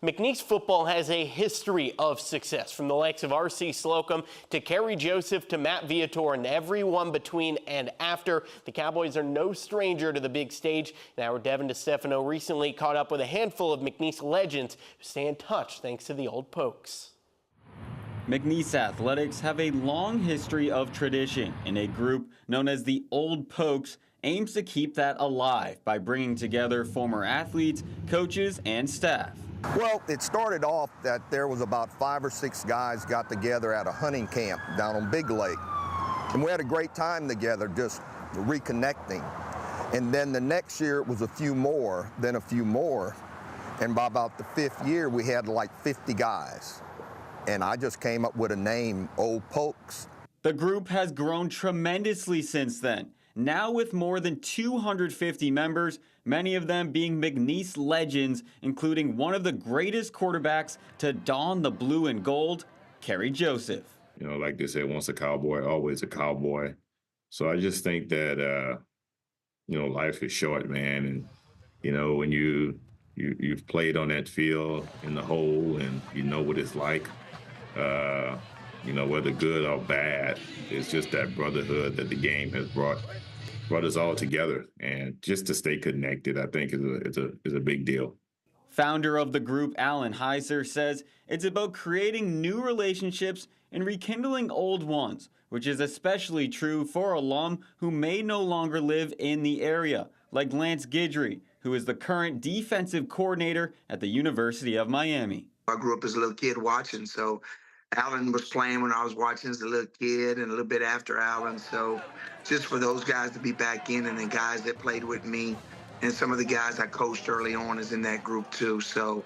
McNeese football has a history of success, from the likes of R.C. Slocum to Kerry Joseph to Matt Viator and everyone between and after. The Cowboys are no stranger to the big stage. Now, Devin DeStefano recently caught up with a handful of McNeese legends who stay in touch thanks to the old Pokes. McNeese athletics have a long history of tradition, and a group known as the Old Pokes aims to keep that alive by bringing together former athletes, coaches, and staff. Well, it started off that there was about 5 or 6 guys got together at a hunting camp down on Big Lake. And we had a great time together, just reconnecting. And then the next year it was a few more, then a few more. And by about the 5th year, we had like 50 guys. And I just came up with a name, Old Pokes. The group has grown tremendously since then, now with more than 250 members, many of them being McNeese legends, including one of the greatest quarterbacks to don the blue and gold, Kerry Joseph. You know, like they say, once a cowboy, always a cowboy. So I just think that, you know, life is short, man. And, you know, when you've played on that field in the hole and you know what it's like, you know, whether good or bad, it's just that brotherhood that the game has brought us all together. And just to stay connected, I think is a big deal. Founder of the group, Alan Heiser, says it's about creating new relationships and rekindling old ones, which is especially true for alum who may no longer live in the area, like Lance Guidry, who is the current defensive coordinator at the University of Miami. I grew up as a little kid watching, so Alan was playing when I was watching as a little kid and a little bit after Alan. So just for those guys to be back in, and the guys that played with me and some of the guys I coached early on is in that group too. So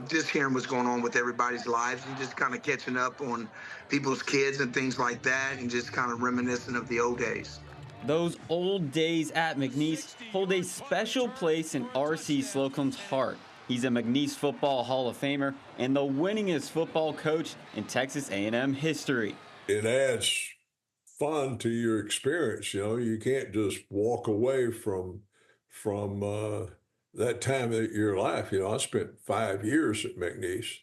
just hearing what's going on with everybody's lives and just kind of catching up on people's kids and things like that, and just kind of reminiscing of the old days. Those old days at McNeese hold a special place in R.C. Slocum's heart. He's a McNeese Football Hall of Famer and the winningest football coach in Texas A&M history. It adds fun to your experience. You know, you can't just walk away from that time of your life. You know, I spent 5 years at McNeese,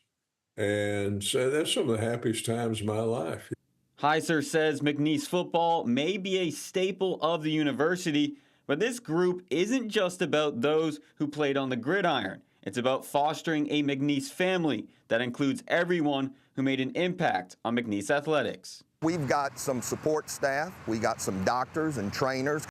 and so that's some of the happiest times of my life. Heiser says McNeese football may be a staple of the university, but this group isn't just about those who played on the gridiron. It's about fostering a McNeese family that includes everyone who made an impact on McNeese athletics. We've got some support staff, we got some doctors and trainers.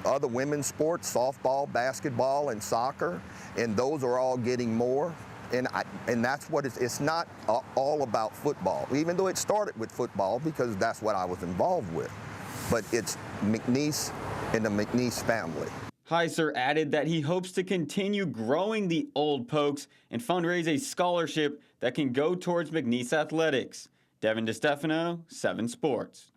Other women's sports, softball, basketball, and soccer, and those are all getting more. And that's what it's not all about football, even though it started with football because that's what I was involved with. But it's McNeese and the McNeese family. Heiser added that he hopes to continue growing the Old Pokes and fundraise a scholarship that can go towards McNeese athletics. Devin DeStefano, 7 Sports.